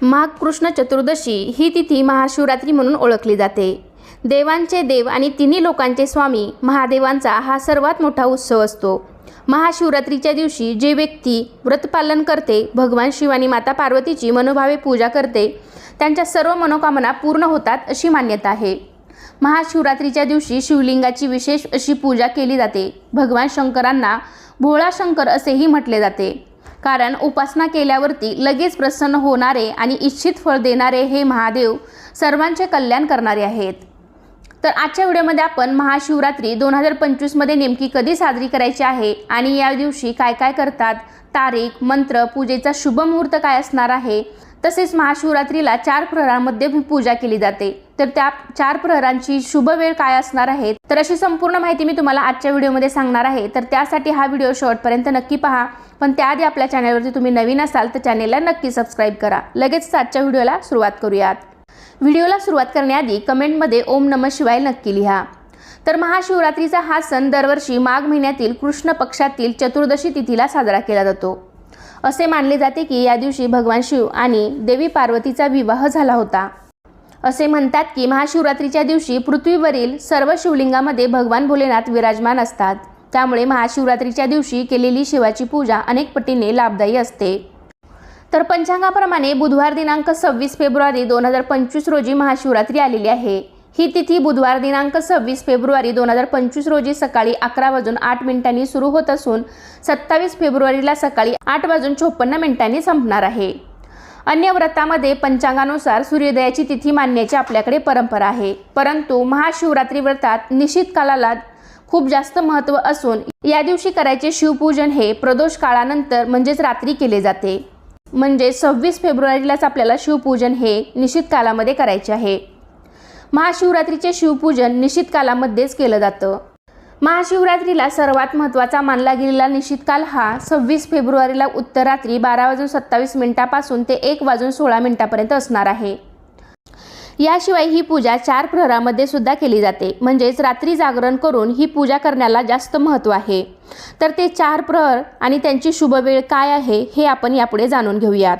माघ कृष्ण चतुर्दशी ही तिथी महाशिवरात्री म्हणून ओळखली जाते। देवांचे देव आणि तिन्ही लोकांचे स्वामी महादेवांचा हा सर्वात मोठा उत्सव असतो। महाशिवरात्रीच्या दिवशी जे व्यक्ती व्रतपालन करते, भगवान शिव आणि माता पार्वतीची मनोभावे पूजा करते, त्यांच्या सर्व मनोकामना पूर्ण होतात अशी मान्यता आहे। महाशिवरात्रीच्या दिवशी शिवलिंगाची विशेष अशी पूजा केली जाते। भगवान शंकरांना भोळा शंकर असेही म्हटले जाते, कारण उपासना केल्यावरती लगेच प्रसन्न होणारे आणि इच्छित फळ देणारे हे महादेव सर्वांचे कल्याण करणारे आहेत। तर आजच्या व्हिडिओमध्ये आपण महाशिवरात्री 2025 मध्ये नेमकी कधी साजरी करायची आहे आणि या दिवशी काय काय करतात, तारीख, मंत्र, पूजेचा शुभ मुहूर्त काय असणार आहे, तसेच महाशिवरात्रीला 4 प्रहरांमध्ये पूजा केली जाते, तर त्या 4 प्रहरांची शुभ वेळ काय असणार आहे, तर अशी संपूर्ण माहिती मी तुम्हाला आजच्या व्हिडिओमध्ये सांगणार आहे। तर त्यासाठी हा व्हिडिओ शेवटपर्यंत नक्की पहा। पण त्याआधी आपल्या चॅनलवरती तुम्ही नवीन असाल तर चॅनेलला नक्की सबस्क्राइब करा। लगेच आजच्या व्हिडिओला सुरुवात करूयात। व्हिडिओला सुरुवात करण्याआधी कमेंटमध्ये ओम नमः शिवाय नक्की लिहा। तर महाशिवरात्रीचा हा सण दरवर्षी माघ महिन्यातील कृष्ण पक्षातील चतुर्दशी तिथीला साजरा केला जातो। असे मानले जाते की या दिवशी भगवान शिव आणि देवी पार्वतीचा विवाह झाला होता। असे म्हणतात की महाशिवरात्रीच्या दिवशी पृथ्वीवरील सर्व शिवलिंगामध्ये भगवान भोलेनाथ विराजमान असतात, त्यामुळे महाशिवरात्रीच्या दिवशी केलेली शिवाची पूजा अनेक पटीने लाभदायी असते। तर पंचांगाप्रमाणे बुधवार दिनांक 26 फेब्रुवारी 2025 रोजी महाशिवरात्री आलेली आहे। ही तिथी बुधवार दिनांक 26 फेब्रुवारी 2025 रोजी सकाळी 11:08 सुरू होत असून 27 फेब्रुवारीला सकाळी 8:54 संपणार आहे। अन्य व्रतामध्ये पंचांगानुसार सूर्योदयाची तिथी मानण्याची आपल्याकडे परंपरा आहे, परंतु महाशिवरात्री व्रतात निश्चित कालाला खूप जास्त महत्त्व असून या दिवशी करायचे शिवपूजन हे प्रदोष काळानंतर म्हणजेच रात्री केले जाते। म्हणजे 26 फेब्रुवारीलाच आपल्याला शिवपूजन हे निश्चित कालामध्ये करायचे आहे। महाशिवरात्रीचे शिवपूजन निश्चित कालामध्येच केलं जातं। महाशिवरात्रीला सर्वात महत्त्वाचा मानला गेलेला निश्चित काल हा 26 फेब्रुवारीला उत्तरात्री 12:27 पासून ते 1:16 असणार आहे। याशिवाय ही पूजा 4 प्रहरामध्ये सुद्धा केली जाते, म्हणजेच रात्री जागरण करून ही पूजा करण्याला जास्त महत्त्व आहे। तर ते 4 प्रहर आणि त्यांची शुभ वेळ काय आहे हे आपण यापुढे जाणून घेऊयात।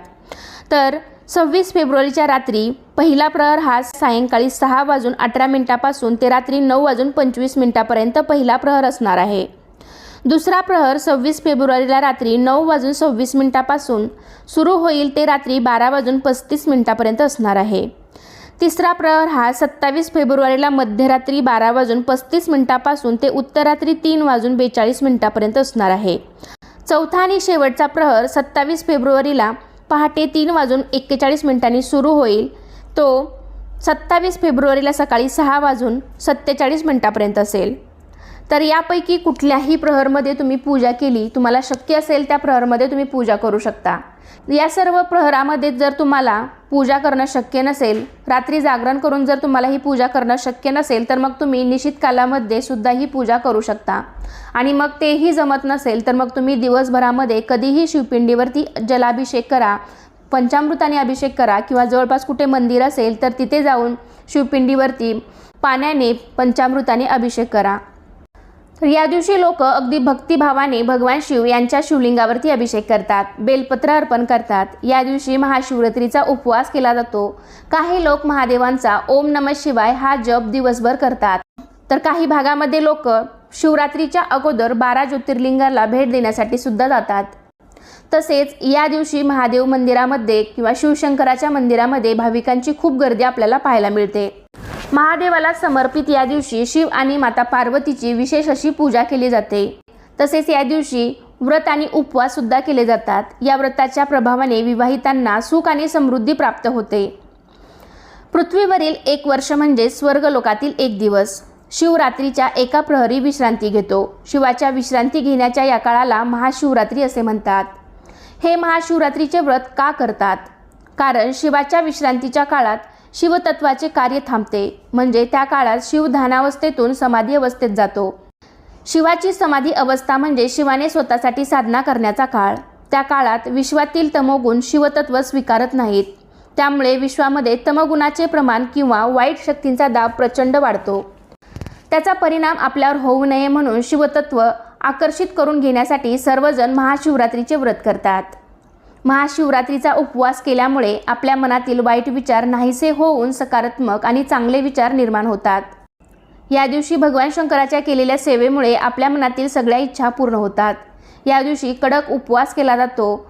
तर 26 फेब्रुवारीच्या रात्री पहिला प्रहर हा सायंकाळी 6:18 पासून ते रात्री 9:25 पहिला प्रहर असणार आहे। दुसरा प्रहर 26 फेब्रुवारीला रात्री 9:26 पासून सुरू होईल ते रात्री 12:35 असणार आहे। तिसरा प्रहर हा 27 फेब्रुवारीला मध्यरात्री 12:35 पासून ते उत्तरात्री 3:42 असणार आहे। चौथा आणि शेवटचा प्रहर 27 फेब्रुवारीला पहाटे 3:41 सुरू होईल, तो 27 फेब्रुवारीला सकाळी 6:47 असेल। तर यापैकी कुठल्याही प्रहरमध्ये तुम्ही पूजा केली, तुम्हाला शक्य असेल त्या प्रहरमध्ये तुम्ही पूजा करू शकता। या सर्व प्रहरामध्ये जर तुम्हाला पूजा करणं शक्य नसेल, रात्री जागरण करून जर तुम्हाला ही पूजा करणं शक्य नसेल, तर मग तुम्ही निश्चित कालामध्ये सुद्धा ही पूजा करू शकता। आणि मग तेही जमत नसेल तर मग तुम्ही दिवसभरामध्ये कधीही शिवपिंडीवरती जलाभिषेक करा, पंचामृताने अभिषेक करा, किंवा जवळपास कुठे मंदिर असेल तर तिथे जाऊन शिवपिंडीवरती पाण्याने पंचामृताने अभिषेक करा। तर या दिवशी लोक अगदी भक्तिभावाने भगवान शिव यांच्या शिवलिंगावरती अभिषेक करतात, बेलपत्र अर्पण करतात। या दिवशी महाशिवरात्रीचा उपवास केला जातो। काही लोक महादेवांचा ओम नमः शिवाय हा जप दिवसभर करतात। तर काही भागामध्ये लोक शिवरात्रीच्या अगोदर 12 ज्योतिर्लिंगाला भेट देण्यासाठी सुद्धा जातात। तसेच या दिवशी महादेव मंदिरामध्ये किंवा शिवशंकराच्या मंदिरामध्ये भाविकांची खूप गर्दी आपल्याला पाहायला मिळते। महादेवाला समर्पित या दिवशी शिव आणि माता पार्वतीची विशेष अशी पूजा केली जाते। तसेच या दिवशी व्रत आणि उपवास सुद्धा केले जातात। या व्रताच्या प्रभावाने विवाहितांना सुख आणि समृद्धी प्राप्त होते। पृथ्वीवरील 1 वर्ष म्हणजे स्वर्गलोकातील 1 दिवस। शिवरात्रीच्या एका प्रहरी विश्रांती घेतो। शिवाच्या विश्रांती घेण्याच्या या काळाला महाशिवरात्री असे म्हणतात। हे महाशिवरात्रीचे व्रत का करतात? कारण शिवाच्या विश्रांतीच्या काळात शिवतत्वाचे कार्य थांबते, म्हणजे त्या काळात शिव ध्यानावस्थेतून समाधी अवस्थेत जातो। शिवाची समाधी अवस्था म्हणजे शिवाने स्वतःसाठी साधना करण्याचा काळ। त्या काळात विश्वातील तमोगुण शिवतत्व स्वीकारत नाहीत, त्यामुळे विश्वामध्ये तमगुणाचे प्रमाण किंवा वाईट शक्तींचा दाब प्रचंड वाढतो। त्याचा परिणाम आपल्यावर होऊ नये म्हणून शिवतत्व आकर्षित करून घेण्यासाठी सर्वजण महाशिवरात्रीचे व्रत करतात। महाशिवरात्रीचा उपवास केल्यामुळे आपल्या मनातील वाईट विचार नाहीसे होऊन सकारात्मक आणि चांगले विचार निर्माण होतात। या दिवशी भगवान शंकराच्या केलेल्या सेवेमुळे आपल्या मनातील सगळ्या इच्छा पूर्ण होतात। या दिवशी कडक उपवास केला जातो।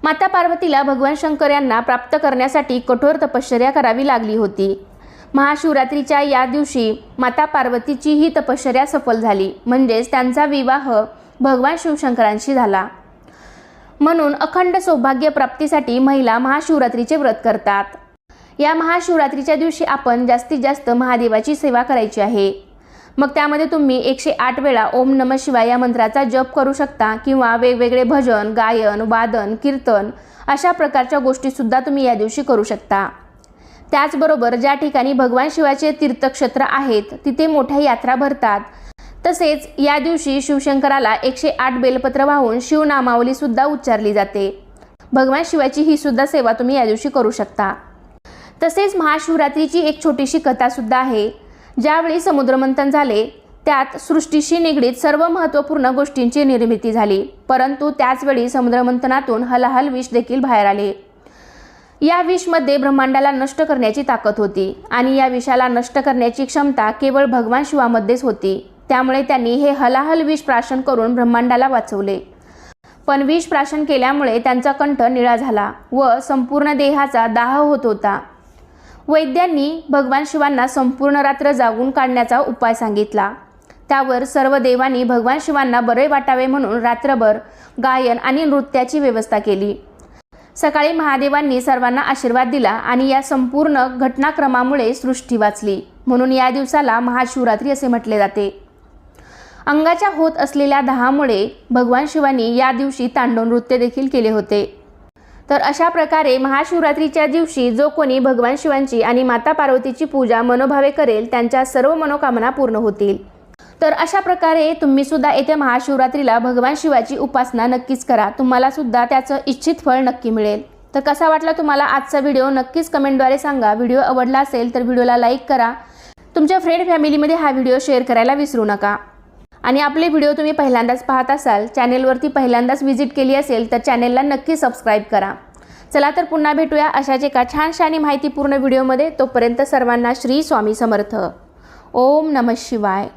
माता पार्वतीला भगवान शंकर यांना प्राप्त करण्यासाठी कठोर तपश्चर्या करावी लागली होती। महाशिवरात्रीच्या या दिवशी माता पार्वतीची ही तपश्चर्या सफल झाली, म्हणजेच त्यांचा विवाह भगवान शिवशंकरांशी झाला। म्हणून अखंड सौभाग्य प्राप्तीसाठी महिला महाशिवरात्रीचे व्रत करतात। या महाशिवरात्रीच्या दिवशी आपण जास्तीत जास्त महादेवाची सेवा करायची आहे। मग त्यामध्ये तुम्ही 108 वेळा ओम नमः शिवाय या मंत्राचा जप करू शकता किंवा वेगवेगळे भजन, गायन, वादन, कीर्तन अशा प्रकारच्या गोष्टीसुद्धा तुम्ही या दिवशी करू शकता। त्याचबरोबर ज्या ठिकाणी भगवान शिवाचे तीर्थक्षेत्र आहेत तिथे मोठ्या यात्रा भरतात। तसेच या दिवशी शिवशंकराला 108 बेलपत्र वाहून शिवनामावलीसुद्धा उच्चारली जाते। भगवान शिवाची ही सुद्धा सेवा तुम्ही या दिवशी करू शकता। तसेच महाशिवरात्रीची एक छोटीशी कथासुद्धा आहे। ज्यावेळी समुद्रमंथन झाले त्यात सृष्टीशी निगडीत सर्व महत्त्वपूर्ण गोष्टींची निर्मिती झाली, परंतु त्याचवेळी समुद्रमंथनातून हलाहल विष देखील बाहेर आले। या विषमध्ये ब्रह्मांडाला नष्ट करण्याची ताकद होती आणि या विषाला नष्ट करण्याची क्षमता केवळ भगवान शिवामध्येच होती। त्यामुळे त्यांनी हे हलाहल विष प्राशन करून ब्रह्मांडाला वाचवले। पण विष प्राशन केल्यामुळे त्यांचा कंठ निळा झाला व संपूर्ण देहाचा दाह होत होता। वैद्यांनी भगवान शिवांना संपूर्ण रात्र जागून काढण्याचा उपाय सांगितला। त्यावर सर्व देवांनी भगवान शिवांना बरे वाटावे म्हणून रात्रभर गायन आणि नृत्याची व्यवस्था केली। सकाळी महादेवांनी सर्वांना आशीर्वाद दिला आणि या संपूर्ण घटनाक्रमामुळे सृष्टी वाचली। म्हणून या दिवसाला महाशिवरात्री असे म्हटले जाते। अंगाच्या होत असलेल्या दाहामुळे भगवान शिवांनी या दिवशी तांडव नृत्य देखील केले होते। तर अशा प्रकारे महाशिवरात्रीच्या दिवशी जो कोणी भगवान शिवांची आणि माता पार्वतीची पूजा मनोभावे करेल त्यांच्या सर्व मनोकामना पूर्ण होतील। तर अशा प्रकारे तुम्ही सुद्धा येत्या महाशिवरात्रीला भगवान शिवाची उपासना नक्कीच करा। तुम्हाला सुद्धा त्याचं इच्छित फळ नक्की मिळेल। तर कसा वाटला तुम्हाला आजचा व्हिडिओ नक्कीच कमेंटद्वारे सांगा। व्हिडिओ आवडला असेल तर व्हिडिओला लाईक करा। तुमच्या फ्रेंड फॅमिलीमध्ये हा व्हिडिओ शेअर करायला विसरू नका। आणि आपले व्हिडिओ तुम्ही पहिल्यांदाच पाहत असाल, चॅनेलवरती पहिल्यांदाच व्हिजिट केली असेल तर चॅनेलला नक्की सबस्क्राईब करा। चला तर पुन्हा भेटूया अशाच एका छानशा आणि माहितीपूर्ण व्हिडिओमध्ये। तोपर्यंत सर्वांना श्री स्वामी समर्थ। ओम नमः शिवाय।